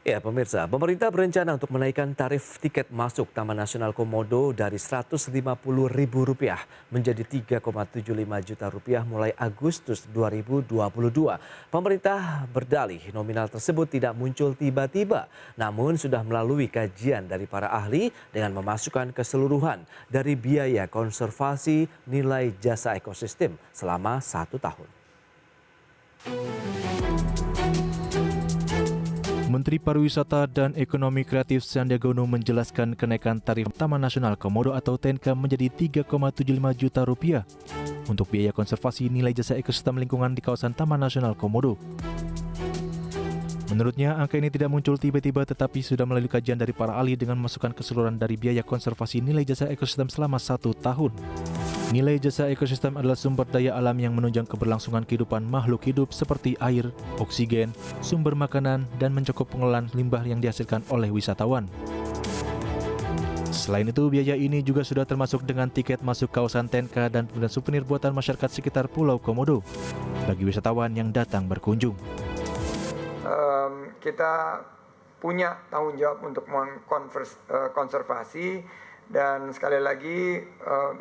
Ya, pemirsa, pemerintah berencana untuk menaikkan tarif tiket masuk Taman Nasional Komodo dari Rp150.000 menjadi Rp3,75 juta mulai Agustus 2022. Pemerintah berdalih nominal tersebut tidak muncul tiba-tiba, namun sudah melalui kajian dari para ahli dengan memasukkan keseluruhan dari biaya konservasi nilai jasa ekosistem selama 1 tahun. Menteri Pariwisata dan Ekonomi Kreatif Sandiaga Uno menjelaskan kenaikan tarif Taman Nasional Komodo atau TNK menjadi Rp3,75 juta untuk biaya konservasi nilai jasa ekosistem lingkungan di kawasan Taman Nasional Komodo. Menurutnya, angka ini tidak muncul tiba-tiba tetapi sudah melalui kajian dari para ahli dengan memasukkan keseluruhan dari biaya konservasi nilai jasa ekosistem selama 1 tahun. Nilai jasa ekosistem adalah sumber daya alam yang menunjang keberlangsungan kehidupan makhluk hidup seperti air, oksigen, sumber makanan, dan mencakup pengelolaan limbah yang dihasilkan oleh wisatawan. Selain itu, biaya ini juga sudah termasuk dengan tiket masuk kawasan TNK dan pembelian souvenir buatan masyarakat sekitar Pulau Komodo bagi wisatawan yang datang berkunjung. Kita punya tanggung jawab untuk konservasi. Dan sekali lagi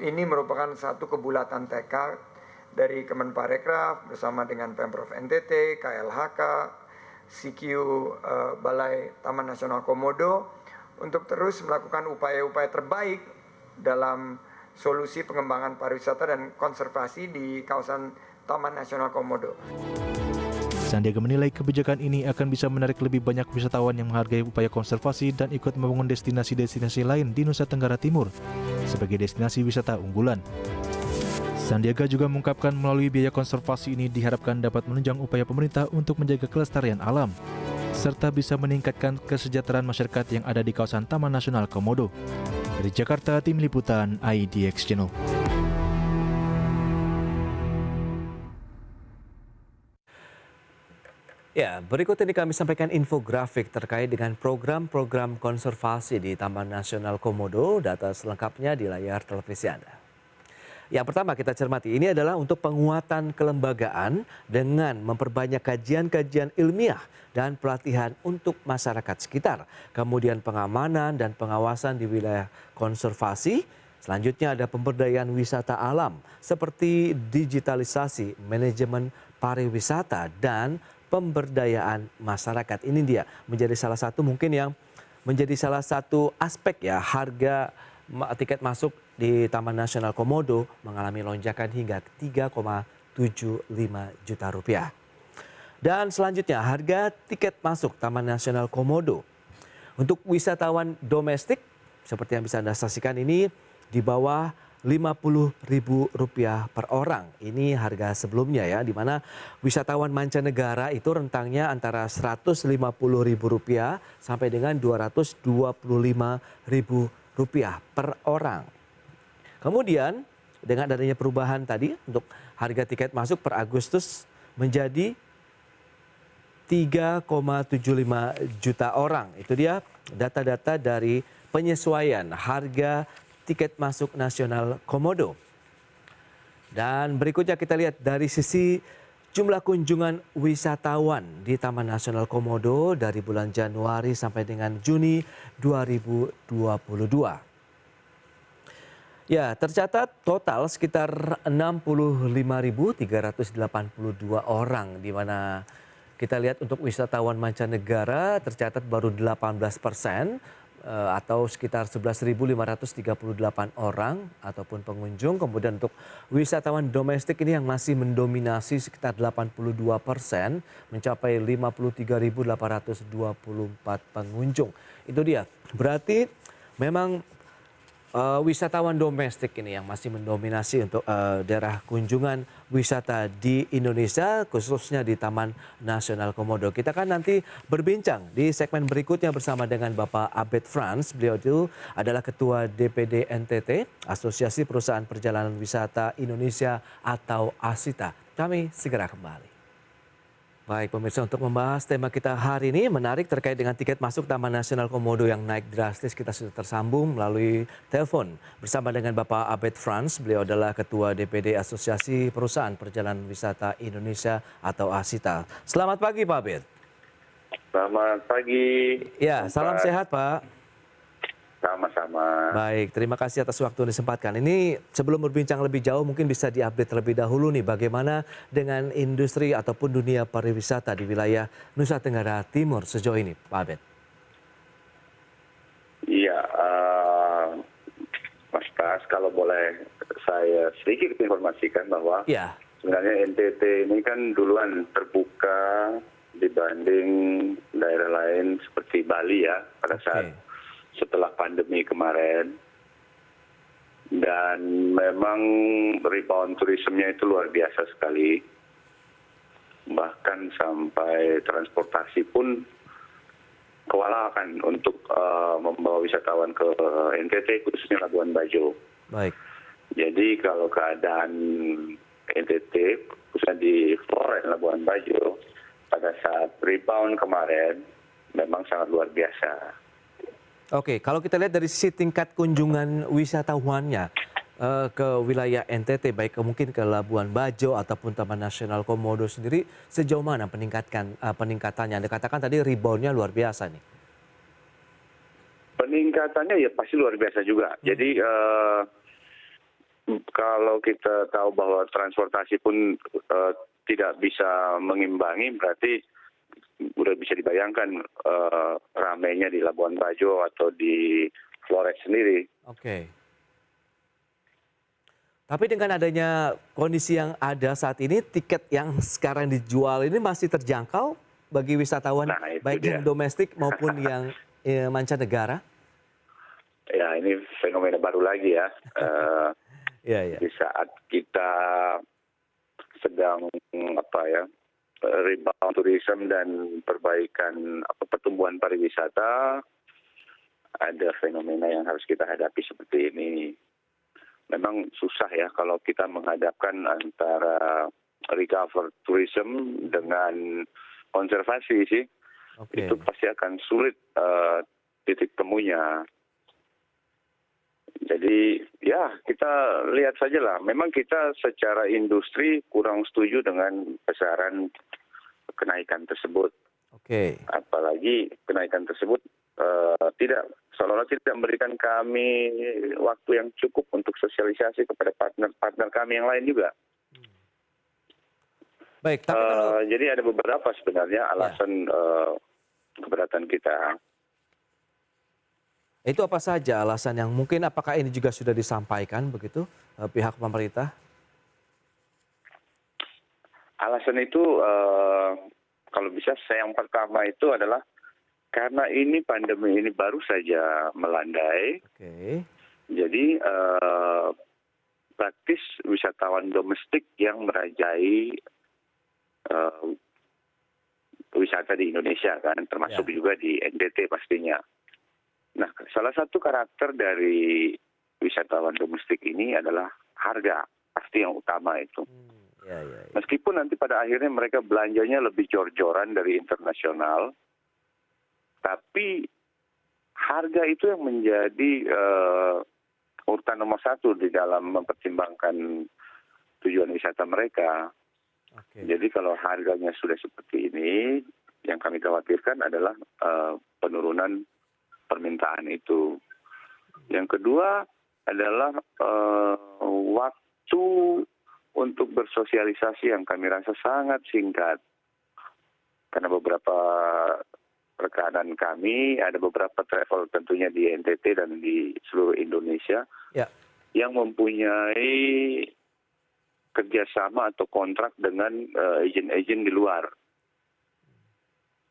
ini merupakan satu kebulatan tekad dari Kemenparekraf bersama dengan Pemprov NTT, KLHK, CQ Balai Taman Nasional Komodo untuk terus melakukan upaya-upaya terbaik dalam solusi pengembangan pariwisata dan konservasi di kawasan Taman Nasional Komodo. Sandiaga menilai kebijakan ini akan bisa menarik lebih banyak wisatawan yang menghargai upaya konservasi dan ikut membangun destinasi-destinasi lain di Nusa Tenggara Timur sebagai destinasi wisata unggulan. Sandiaga juga mengungkapkan melalui biaya konservasi ini diharapkan dapat menunjang upaya pemerintah untuk menjaga kelestarian alam, serta bisa meningkatkan kesejahteraan masyarakat yang ada di kawasan Taman Nasional Komodo. Dari Jakarta, Tim Liputan IDX Channel. Ya, berikut ini kami sampaikan infografik terkait dengan program-program konservasi di Taman Nasional Komodo. Data selengkapnya di layar televisi Anda. Yang pertama kita cermati, ini adalah untuk penguatan kelembagaan dengan memperbanyak kajian-kajian ilmiah dan pelatihan untuk masyarakat sekitar. Kemudian pengamanan dan pengawasan di wilayah konservasi. Selanjutnya ada pemberdayaan wisata alam seperti digitalisasi, manajemen pariwisata, dan pemberdayaan masyarakat. Ini dia menjadi salah satu mungkin yang menjadi salah satu aspek ya, harga tiket masuk di Taman Nasional Komodo mengalami lonjakan hingga Rp3,75 juta. Dan selanjutnya harga tiket masuk Taman Nasional Komodo untuk wisatawan domestik seperti yang bisa Anda saksikan ini di bawah Rp50.000 per orang. Ini harga sebelumnya ya, di mana wisatawan mancanegara itu rentangnya antara Rp150.000 sampai dengan Rp225.000 per orang. Kemudian dengan adanya perubahan tadi untuk harga tiket masuk per Agustus menjadi 3,75 juta orang. Itu dia data-data dari penyesuaian harga tiket masuk nasional Komodo. Dan berikutnya kita lihat dari sisi jumlah kunjungan wisatawan di Taman Nasional Komodo dari bulan Januari sampai dengan Juni 2022. Ya, tercatat total sekitar 65.382 orang, di mana kita lihat untuk wisatawan mancanegara tercatat baru 18%. Atau sekitar 11.538 orang ataupun pengunjung. Kemudian untuk wisatawan domestik ini yang masih mendominasi sekitar 82%, mencapai 53.824 pengunjung. Itu dia. Berarti memang wisatawan domestik ini yang masih mendominasi untuk daerah kunjungan wisata di Indonesia, khususnya di Taman Nasional Komodo. Kita akan nanti berbincang di segmen berikutnya bersama dengan Bapak Abed Frans. Beliau itu adalah Ketua DPD NTT, Asosiasi Perusahaan Perjalanan Wisata Indonesia atau ASITA. Kami segera kembali. Baik pemirsa, untuk membahas tema kita hari ini menarik terkait dengan tiket masuk Taman Nasional Komodo yang naik drastis. Kita sudah tersambung melalui telepon bersama dengan Bapak Abed Frans. Beliau adalah Ketua DPD Asosiasi Perusahaan Perjalanan Wisata Indonesia atau ASITA. Selamat pagi Pak Abed. Selamat pagi. Ya, salam Pak. sehat Pak. Sama-sama. Baik, terima kasih atas waktu yang disempatkan. Ini sebelum berbincang lebih jauh mungkin bisa diupdate terlebih dahulu nih bagaimana dengan industri ataupun dunia pariwisata di wilayah Nusa Tenggara Timur sejauh ini, Pak Abed. Iya, Mas Tas, kalau boleh saya sedikit informasikan bahwa Ya, sebenarnya NTT ini kan duluan terbuka dibanding daerah lain seperti Bali ya pada saat oke. setelah pandemi kemarin. Dan memang rebound turismenya itu luar biasa sekali. Bahkan sampai transportasi pun kewalahan untuk membawa wisatawan ke NTT, khususnya Labuan Bajo. Baik. Jadi kalau keadaan NTT, khususnya di Flores Labuan Bajo, pada saat rebound kemarin, memang sangat luar biasa. Oke, kalau kita lihat dari sisi tingkat kunjungan wisatawannya ke wilayah NTT, baik mungkin ke Labuan Bajo ataupun Taman Nasional Komodo sendiri, sejauh mana peningkatannya? Anda katakan tadi reboundnya luar biasa nih. Peningkatannya ya pasti luar biasa juga. Jadi kalau kita tahu bahwa transportasi pun tidak bisa mengimbangi, berarti udah bisa dibayangkan ramainya di Labuan Bajo atau di Flores sendiri. Oke. Tapi dengan adanya kondisi yang ada saat ini, tiket yang sekarang dijual ini masih terjangkau bagi wisatawan, Nah, itu baik dia. yang domestik maupun yang mancanegara? Ya, ini fenomena baru lagi ya. Iya, iya. Di saat kita sedang rebound tourism dan perbaikan pertumbuhan pariwisata, ada fenomena yang harus kita hadapi seperti ini. Memang susah ya kalau kita menghadapkan antara recover tourism dengan konservasi sih. Oke. Itu pasti akan sulit titik temunya. Jadi ya kita lihat saja lah. Memang kita secara industri kurang setuju dengan besaran kenaikan tersebut. Oke. Apalagi kenaikan tersebut seolah-olah tidak memberikan kami waktu yang cukup untuk sosialisasi kepada partner-partner kami yang lain juga. Baik, tapi kalau Jadi ada beberapa sebenarnya alasan keberatan kita. itu apa saja alasan yang mungkin apakah ini juga sudah disampaikan begitu pihak pemerintah? Alasan itu kalau bisa yang pertama itu adalah karena ini pandemi ini baru saja melandai, Oke. jadi praktis wisatawan domestik yang merajai wisata di Indonesia kan, termasuk juga di NTT pastinya. Nah, salah satu karakter dari wisatawan domestik ini adalah harga, pasti yang utama itu. Ya, ya, ya. Meskipun nanti pada akhirnya mereka belanjanya lebih jor-joran dari internasional, tapi harga itu yang menjadi urutan nomor satu di dalam mempertimbangkan tujuan wisata mereka. Oke. Jadi kalau harganya sudah seperti ini, yang kami khawatirkan adalah penurunan permintaan itu. Yang kedua adalah waktu untuk bersosialisasi yang kami rasa sangat singkat. Karena beberapa rekanan kami, ada beberapa travel tentunya di NTT dan di seluruh Indonesia Ya. yang mempunyai kerjasama atau kontrak dengan agen-agen di luar.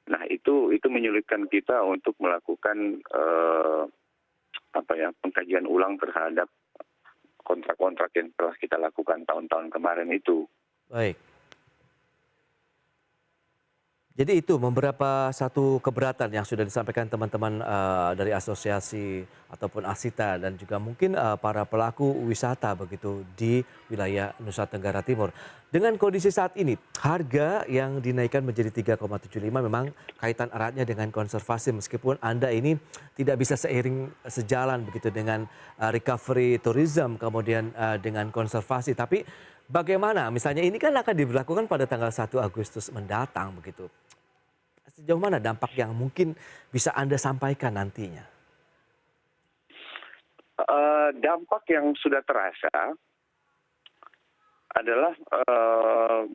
Nah, itu menyulitkan kita untuk melakukan pengkajian ulang terhadap kontrak-kontrak yang telah kita lakukan tahun-tahun kemarin itu. Baik. Jadi itu beberapa satu keberatan yang sudah disampaikan teman-teman dari asosiasi ataupun Asita dan juga mungkin para pelaku wisata begitu di wilayah Nusa Tenggara Timur. Dengan kondisi saat ini, harga yang dinaikkan menjadi 3,75 memang kaitan eratnya dengan konservasi meskipun Anda ini tidak bisa sejalan begitu dengan recovery tourism kemudian dengan konservasi. Tapi bagaimana misalnya ini kan akan diberlakukan pada tanggal 1 Agustus mendatang begitu. Sejauh mana dampak yang mungkin bisa Anda sampaikan nantinya? Dampak yang sudah terasa adalah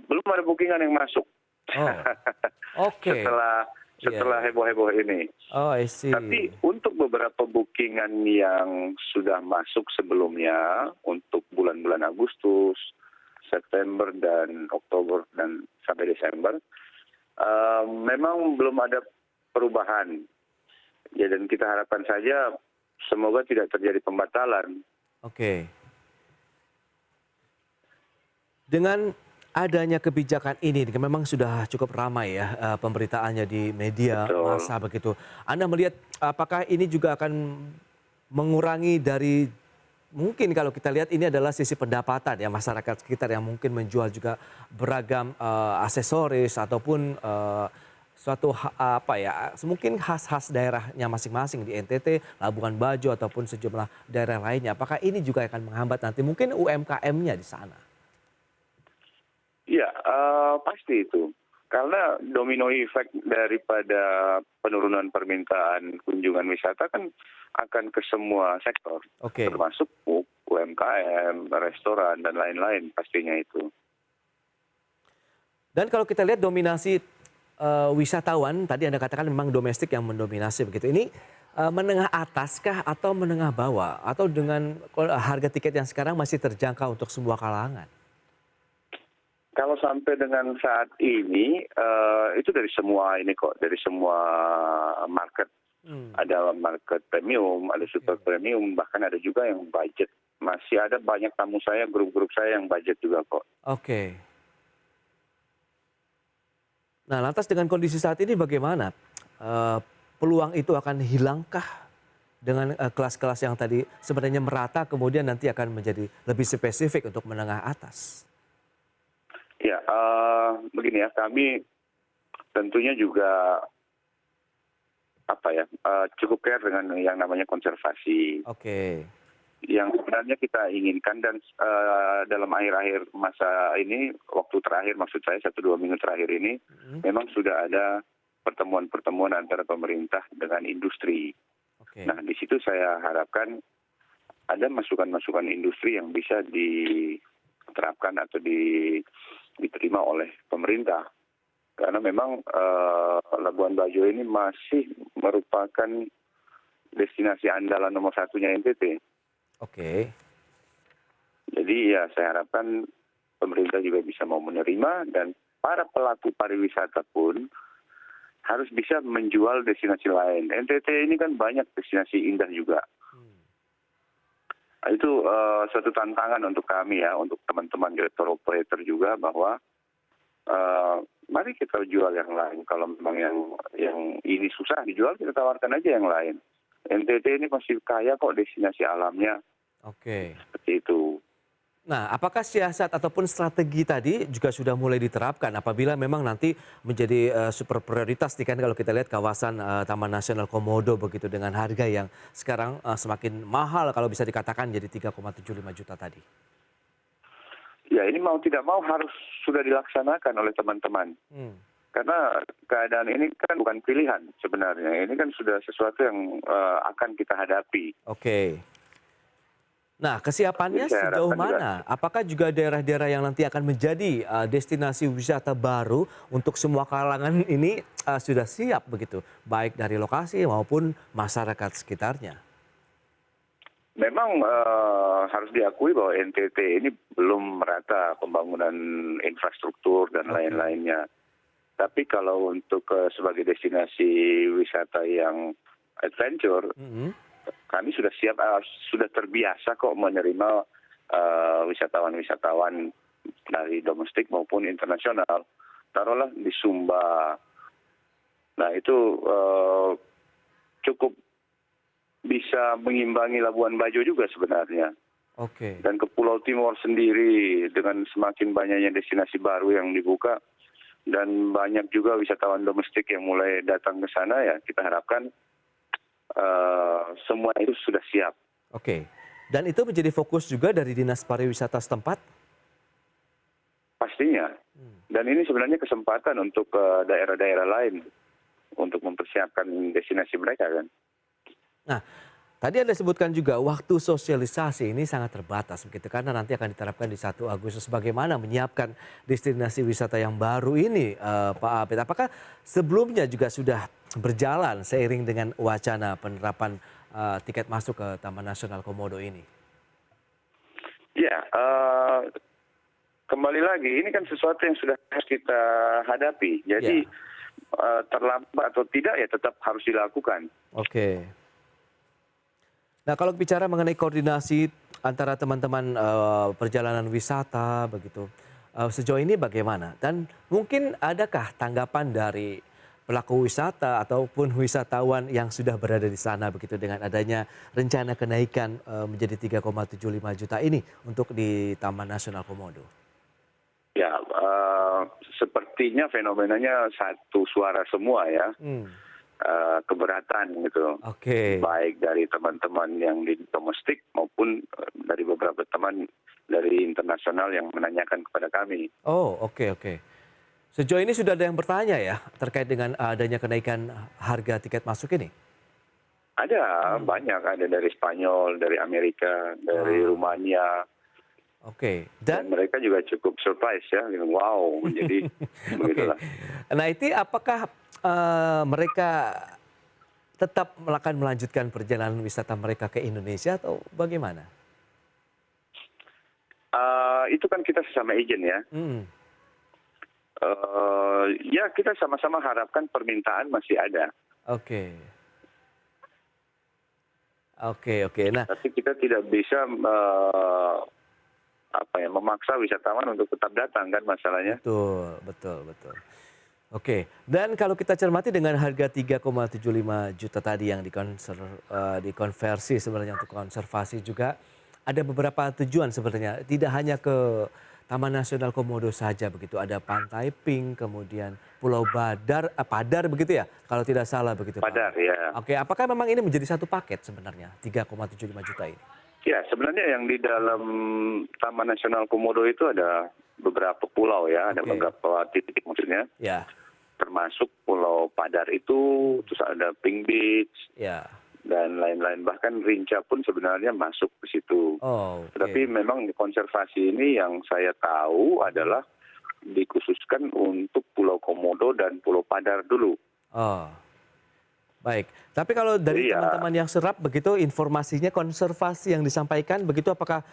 belum ada bookingan yang masuk. Oh, oke. Setelah Iya. heboh-heboh ini. Oh, I see. Tapi untuk beberapa bookingan yang sudah masuk sebelumnya untuk bulan-bulan Agustus, September dan Oktober dan sampai Desember, memang belum ada perubahan. Ya, dan kita harapkan saja semoga tidak terjadi pembatalan. Oke. Dengan adanya kebijakan ini memang sudah cukup ramai ya pemberitaannya di media Betul. massa begitu. Anda melihat apakah ini juga akan mengurangi dari mungkin kalau kita lihat ini adalah sisi pendapatan ya masyarakat sekitar yang mungkin menjual juga beragam aksesoris ataupun mungkin khas-khas daerahnya masing-masing di NTT, Labuan Bajo ataupun sejumlah daerah lainnya. Apakah ini juga akan menghambat nanti mungkin UMKM-nya di sana? Ya, pasti itu. Karena domino effect daripada penurunan permintaan kunjungan wisata kan akan ke semua sektor. Oke. Termasuk UMKM, restoran, dan lain-lain pastinya itu. Dan kalau kita lihat dominasi wisatawan, tadi Anda katakan memang domestik yang mendominasi begitu. Ini menengah atas kah atau menengah bawah? Atau dengan harga tiket yang sekarang masih terjangkau untuk semua kalangan? Kalau sampai dengan saat ini, itu dari semua ini kok, dari semua market. Ada market premium, ada super premium, bahkan ada juga yang budget. Masih ada banyak tamu saya, grup-grup saya yang budget juga kok. Oke. Nah, lantas dengan kondisi saat ini bagaimana? Peluang itu akan hilangkah dengan kelas-kelas yang tadi sebenarnya merata kemudian nanti akan menjadi lebih spesifik untuk menengah atas? Ya, begini ya, kami tentunya juga cukup care dengan yang namanya konservasi. Oke. Yang sebenarnya kita inginkan dan dalam akhir-akhir masa ini, waktu terakhir maksud saya 1-2 minggu terakhir ini, memang sudah ada pertemuan-pertemuan antara pemerintah dengan industri. Oke. Nah, di situ saya harapkan ada masukan-masukan industri yang bisa diterapkan atau diterima oleh pemerintah. Karena memang Labuan Bajo ini masih merupakan destinasi andalan nomor 1-nya NTT. Oke. Jadi ya saya harapkan pemerintah juga bisa mau menerima dan para pelaku pariwisata pun harus bisa menjual destinasi lain. NTT ini kan banyak destinasi indah juga. Itu suatu tantangan untuk kami ya, untuk teman-teman direktur operator juga bahwa mari kita jual yang lain. Kalau memang yang ini susah dijual, kita tawarkan aja yang lain. NTT ini masih kaya kok destinasi alamnya. Oke. Seperti itu. Nah, apakah siasat ataupun strategi tadi juga sudah mulai diterapkan apabila memang nanti menjadi super prioritas kan kalau kita lihat kawasan Taman Nasional Komodo begitu dengan harga yang sekarang semakin mahal kalau bisa dikatakan jadi 3,75 juta tadi. Ya, ini mau tidak mau harus sudah dilaksanakan oleh teman-teman. Karena keadaan ini kan bukan pilihan sebenarnya. Ini kan sudah sesuatu yang akan kita hadapi. Oke. Nah, kesiapannya Saya sejauh harapkan mana? Apakah juga daerah-daerah yang nanti akan menjadi destinasi wisata baru untuk semua kalangan ini sudah siap begitu, baik dari lokasi maupun masyarakat sekitarnya? Memang harus diakui bahwa NTT ini belum merata pembangunan infrastruktur dan lain-lainnya. Tapi kalau untuk sebagai destinasi wisata yang adventure, kami sudah siap, sudah terbiasa kok menerima wisatawan-wisatawan dari domestik maupun internasional. Taruhlah di Sumba. Nah itu cukup bisa mengimbangi Labuan Bajo juga sebenarnya. Oke. Dan ke Pulau Timur sendiri dengan semakin banyaknya destinasi baru yang dibuka dan banyak juga wisatawan domestik yang mulai datang ke sana, ya kita harapkan semua itu sudah siap. Oke. Dan itu menjadi fokus juga dari Dinas Pariwisata setempat? Pastinya. Dan ini sebenarnya kesempatan untuk daerah-daerah lain. untuk mempersiapkan destinasi mereka kan. Nah, tadi Anda sebutkan juga waktu sosialisasi ini sangat terbatas begitu karena nanti akan diterapkan di 1 Agustus. Bagaimana menyiapkan destinasi wisata yang baru ini, Pak Abed? Apakah sebelumnya juga sudah berjalan seiring dengan wacana penerapan tiket masuk ke Taman Nasional Komodo ini? Ya, kembali lagi ini kan sesuatu yang sudah harus kita hadapi. Jadi terlambat atau tidak ya tetap harus dilakukan. Oke. Nah, kalau bicara mengenai koordinasi antara teman-teman perjalanan wisata begitu, sejauh ini bagaimana? Dan mungkin adakah tanggapan dari pelaku wisata ataupun wisatawan yang sudah berada di sana begitu dengan adanya rencana kenaikan menjadi 3,75 juta ini untuk di Taman Nasional Komodo? Ya, sepertinya fenomenanya satu suara semua ya. Keberatan gitu. Oke. Baik dari teman-teman yang di domestik maupun dari beberapa teman dari internasional yang menanyakan kepada kami. Oh, oke. Sejauh ini sudah ada yang bertanya ya terkait dengan adanya kenaikan harga tiket masuk ini? Ada banyak, ada dari Spanyol, dari Amerika, dari Rumania. Oke. Dan Dan mereka juga cukup surprise ya, wow. Jadi begitulah. nah itu apakah mereka tetap akan melanjutkan perjalanan wisata mereka ke Indonesia atau bagaimana? Itu kan kita sesama agent ya. Ya kita sama-sama harapkan permintaan masih ada. Oke. Nah, Tapi kita tidak bisa memaksa wisatawan untuk tetap datang kan masalahnya. betul. Oke, dan kalau kita cermati dengan harga 3,75 juta tadi yang dikonversi sebenarnya untuk konservasi juga ada beberapa tujuan sebenarnya. Tidak hanya ke Taman Nasional Komodo saja begitu, ada Pantai Pink, kemudian Pulau Padar begitu ya, kalau tidak salah begitu Pak. Padar ya. Oke, apakah memang ini menjadi satu paket sebenarnya 3,75 juta ini? Ya sebenarnya yang di dalam Taman Nasional Komodo itu ada beberapa pulau ya, ada beberapa titik maksudnya. Ya. Termasuk Pulau Padar itu, terus ada Pink Beach, dan lain-lain. Bahkan Rinca pun sebenarnya masuk ke situ. Tetapi memang konservasi ini yang saya tahu adalah dikhususkan untuk Pulau Komodo dan Pulau Padar dulu. Baik, tapi kalau dari teman-teman yang serap begitu informasinya konservasi yang disampaikan begitu apakah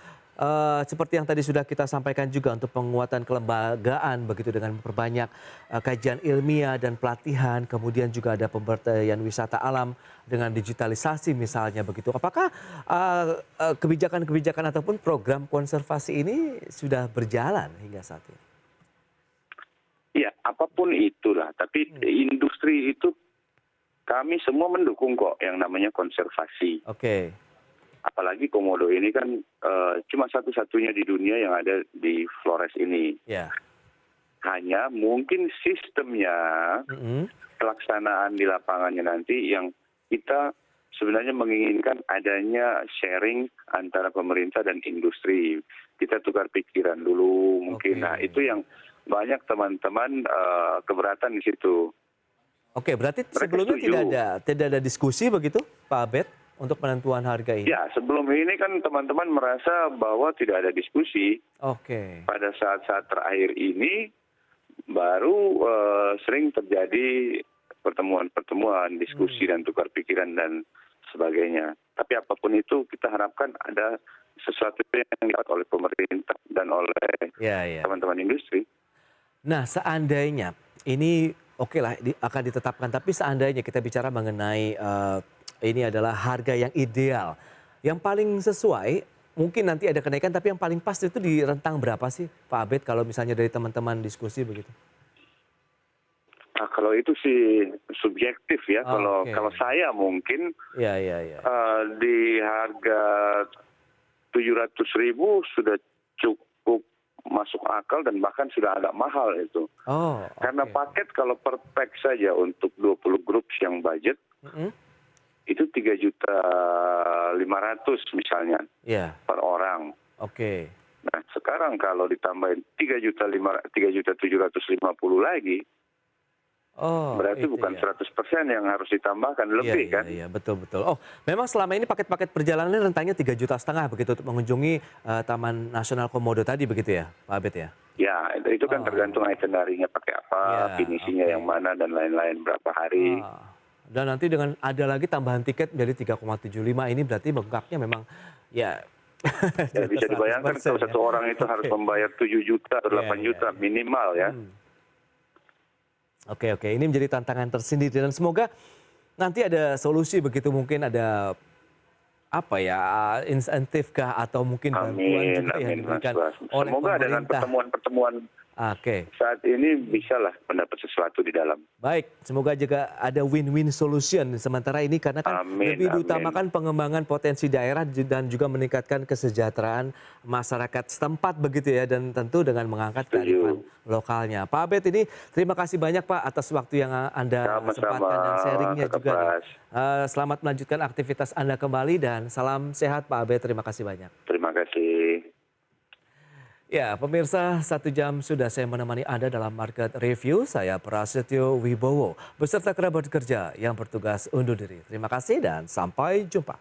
seperti yang tadi sudah kita sampaikan juga untuk penguatan kelembagaan begitu dengan memperbanyak kajian ilmiah dan pelatihan, kemudian juga ada pemberdayaan wisata alam dengan digitalisasi misalnya begitu. Apakah kebijakan-kebijakan ataupun program konservasi ini sudah berjalan hingga saat ini? Ya, apapun itulah, tapi industri itu kami semua mendukung kok yang namanya konservasi. Oke. Apalagi Komodo ini kan cuma satu-satunya di dunia yang ada di Flores ini. Hanya mungkin sistemnya, pelaksanaan di lapangannya nanti yang kita sebenarnya menginginkan adanya sharing antara pemerintah dan industri. Kita tukar pikiran dulu mungkin. Nah itu yang banyak teman-teman keberatan di situ. Oke, berarti sebelumnya tidak ada diskusi begitu, Pak Abed, untuk penentuan harga ini? Ya, sebelum ini kan teman-teman merasa bahwa tidak ada diskusi. Oke. Pada saat-saat terakhir ini baru sering terjadi pertemuan-pertemuan, diskusi dan tukar pikiran dan sebagainya. Tapi apapun itu kita harapkan ada sesuatu yang dilakukan oleh pemerintah dan oleh teman-teman industri. Nah, seandainya ini akan ditetapkan, tapi seandainya kita bicara mengenai ini adalah harga yang ideal, yang paling sesuai, mungkin nanti ada kenaikan, tapi yang paling pas itu di rentang berapa sih Pak Abed kalau misalnya dari teman-teman diskusi begitu? Nah, kalau itu sih subjektif ya. Kalau saya mungkin di harga 700.000 sudah cukup masuk akal dan bahkan sudah agak mahal itu. Karena paket kalau per pack saja untuk 20 grup yang budget itu 3.500.000 misalnya per orang. Nah sekarang kalau ditambahin 3.750.000 lagi Oh, Berarti itu bukan ya. 100% yang harus ditambahkan, lebih kan? Iya, betul betul. Oh, memang selama ini paket-paket perjalanan rentangnya 3,5 juta begitu untuk mengunjungi Taman Nasional Komodo tadi begitu ya, Pak Abed ya? Ya, itu kan Oh. tergantung itinerary-nya pakai apa, Ya, finisinya oke. yang mana, dan lain-lain, berapa hari. Dan nanti dengan ada lagi tambahan tiket menjadi 3,75 ini berarti bengkaknya memang ya Ya, bisa dibayangkan kalau 100% satu ya. orang itu harus membayar 7 juta atau 8 Iya, juta iya. minimal ya. Oke, oke, ini menjadi tantangan tersendiri dan semoga nanti ada solusi begitu, mungkin ada apa ya, insentif kah atau mungkin bantuan Amin, juga yang amin Mas diberikan Bas. oleh Semoga dengan pemerintah. pertemuan-pertemuan Oke. saat ini bisalah mendapat sesuatu di dalam. Baik, semoga juga ada win-win solution sementara ini karena kan Amin, lebih amin. diutamakan pengembangan potensi daerah dan juga meningkatkan kesejahteraan masyarakat setempat begitu ya, dan tentu dengan mengangkat kearifan lokalnya. Pak Abed ini terima kasih banyak Pak atas waktu yang Anda Sama-sama, sempatkan dan sharingnya Kakak juga nih. Pras. Selamat melanjutkan aktivitas Anda kembali dan salam sehat Pak Abed, terima kasih banyak. Terima kasih. Ya, pemirsa, 1 jam sudah saya menemani Anda dalam Market Review. Saya Prasetyo Wibowo, beserta kerabat kerja yang bertugas undur diri. Terima kasih dan sampai jumpa.